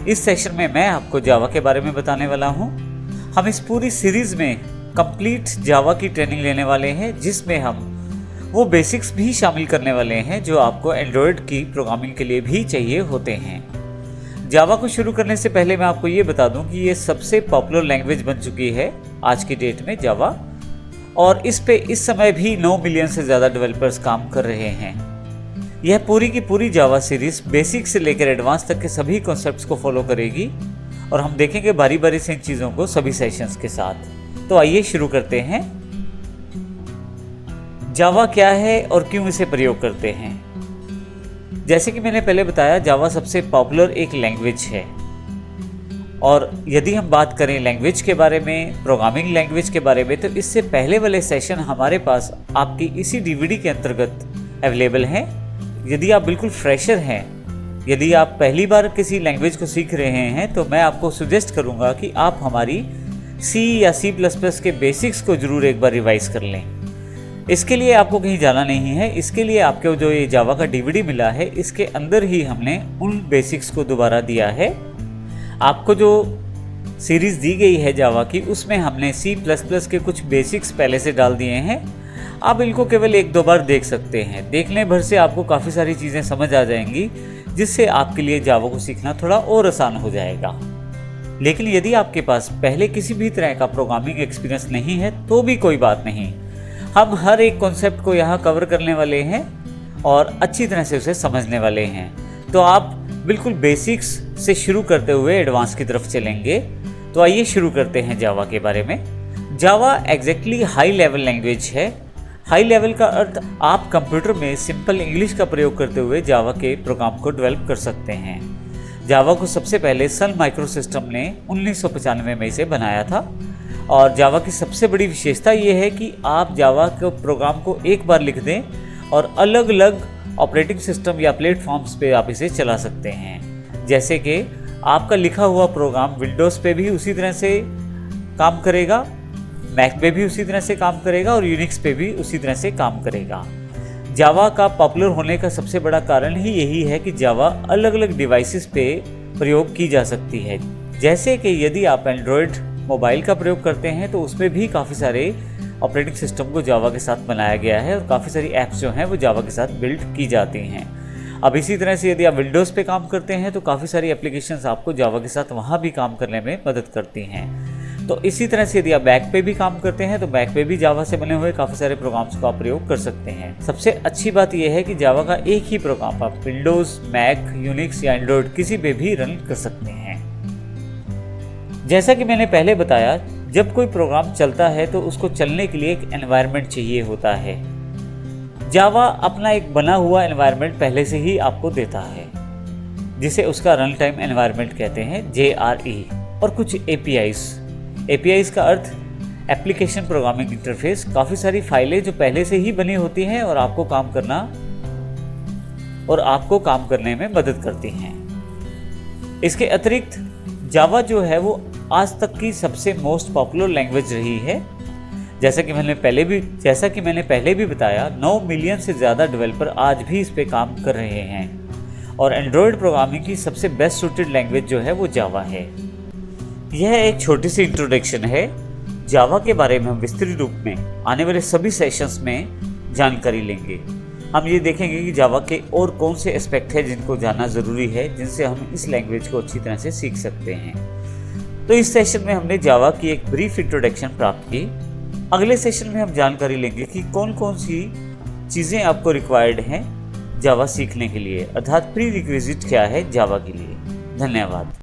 इस सेशन में मैं आपको जावा के बारे में बताने वाला हूँ। हम इस पूरी सीरीज में कंप्लीट जावा की ट्रेनिंग लेने वाले हैं, जिसमें हम वो बेसिक्स भी शामिल करने वाले हैं जो आपको एंड्रॉयड की प्रोग्रामिंग के लिए भी चाहिए होते हैं। जावा को शुरू करने से पहले मैं आपको ये बता दूं कि ये सबसे पॉपुलर लैंग्वेज बन चुकी है आज की डेट में जावा, और इस पे इस समय भी 9 मिलियन से ज़्यादा डेवलपर्स काम कर रहे हैं। यह पूरी की पूरी जावा सीरीज बेसिक से लेकर एडवांस तक के सभी कॉन्सेप्ट्स को फॉलो करेगी और हम देखेंगे बारी बारी से इन चीज़ों को सभी सेशंस के साथ। तो आइए शुरू करते हैं। जावा क्या है और क्यों इसे प्रयोग करते हैं। जैसे कि मैंने पहले बताया, जावा सबसे पॉपुलर एक लैंग्वेज है, और यदि हम बात करें लैंग्वेज के बारे में, प्रोग्रामिंग लैंग्वेज के बारे में, तो इससे पहले वाले सेशन हमारे पास आपकी इसी डीवीडी के अंतर्गत अवेलेबल हैं। यदि आप बिल्कुल फ्रेशर हैं, यदि आप पहली बार किसी लैंग्वेज को सीख रहे हैं, तो मैं आपको सजेस्ट करूंगा कि आप हमारी सी या C++ के बेसिक्स को ज़रूर एक बार रिवाइज कर लें। इसके लिए आपको कहीं जाना नहीं है। इसके लिए आपको जो ये जावा का डीवीडी मिला है, इसके अंदर ही हमने उन बेसिक्स को दोबारा दिया है। आपको जो सीरीज़ दी गई है जावा की, उसमें हमने C++ के कुछ बेसिक्स पहले से डाल दिए हैं। आप इनको केवल 1-2 बार देख सकते हैं। देखने भर से आपको काफ़ी सारी चीज़ें समझ आ जाएंगी, जिससे आपके लिए जावा को सीखना थोड़ा और आसान हो जाएगा। लेकिन यदि आपके पास पहले किसी भी तरह का प्रोग्रामिंग एक्सपीरियंस नहीं है, तो भी कोई बात नहीं। हम हर एक कॉन्सेप्ट को यहाँ कवर करने वाले हैं और अच्छी तरह से उसे समझने वाले हैं। तो आप बिल्कुल बेसिक्स से शुरू करते हुए एडवांस की तरफ चलेंगे। तो आइए शुरू करते हैं जावा के बारे में। जावा एग्जैक्टली हाई लेवल लैंग्वेज है। हाई लेवल का अर्थ आप कंप्यूटर में सिंपल इंग्लिश का प्रयोग करते हुए जावा के प्रोग्राम को डेवलप कर सकते हैं। जावा को सबसे पहले सन माइक्रोसिस्टम ने 1995 में इसे बनाया था, और जावा की सबसे बड़ी विशेषता ये है कि आप जावा के प्रोग्राम को एक बार लिख दें और अलग अलग ऑपरेटिंग सिस्टम या प्लेटफॉर्म्स पे आप इसे चला सकते हैं। जैसे कि आपका लिखा हुआ प्रोग्राम विंडोज़ पे भी उसी तरह से काम करेगा, मैक पे भी उसी तरह से काम करेगा, और यूनिक्स पे भी उसी तरह से काम करेगा। जावा का पॉपुलर होने का सबसे बड़ा कारण ही यही है कि जावा अलग अलग डिवाइसेस पे प्रयोग की जा सकती है। जैसे कि यदि आप एंड्रॉयड मोबाइल का प्रयोग करते हैं, तो उसमें भी काफ़ी सारे ऑपरेटिंग सिस्टम को जावा के साथ बनाया गया है, और काफ़ी सारी ऐप्स जो हैं वो जावा के साथ बिल्ड की जाती हैं। अब इसी तरह से यदि आप विंडोज़ पे काम करते हैं, तो काफ़ी सारी एप्लीकेशंस आपको जावा के साथ वहाँ भी काम करने में मदद करती हैं। तो इसी तरह से यदि आप मैक पे भी काम करते हैं, तो मैक पे भी जावा से बने हुए काफ़ी सारे प्रोग्राम्स को आप प्रयोग कर सकते हैं। सबसे अच्छी बात यह है कि जावा का एक ही प्रोग्राम आप विंडोज़, मैक, यूनिक्स या एंड्रॉयड किसी पे भी रन कर सकते हैं। जैसा कि मैंने पहले बताया, जब कोई प्रोग्राम चलता है तो उसको चलने के लिए एक एनवायरनमेंट चाहिए होता है। जावा अपना एक बना हुआ एनवायरनमेंट पहले से ही आपको देता है, जिसे उसका रन टाइम एनवायरनमेंट कहते हैं, JRE, और कुछ APIs का अर्थ एप्लीकेशन प्रोग्रामिंग इंटरफेस। काफ़ी सारी फाइलें जो पहले से ही बनी होती हैं और आपको काम करने में मदद करती हैं। इसके अतिरिक्त जावा जो है वो आज तक की सबसे मोस्ट पॉपुलर लैंग्वेज रही है। जैसा कि मैंने पहले भी बताया, 9 मिलियन से ज़्यादा डेवलपर आज भी इस पे काम कर रहे हैं, और एंड्रॉयड प्रोग्रामिंग की सबसे बेस्ट सूटेड लैंग्वेज जो है वो जावा है। यह एक छोटी सी इंट्रोडक्शन है। जावा के बारे में हम विस्तृत रूप में आने वाले सभी सेशंस में जानकारी लेंगे। हम ये देखेंगे कि जावा के और कौन से एस्पेक्ट हैं जिनको जानना ज़रूरी है, जिनसे हम इस लैंग्वेज को अच्छी तरह से सीख सकते हैं। तो इस सेशन में हमने जावा की एक ब्रीफ इंट्रोडक्शन प्राप्त की। अगले सेशन में हम जानकारी लेंगे कि कौन कौन सी चीज़ें आपको रिक्वायर्ड हैं जावा सीखने के लिए, अर्थात प्री रिक्विजिट क्या है जावा के लिए। धन्यवाद।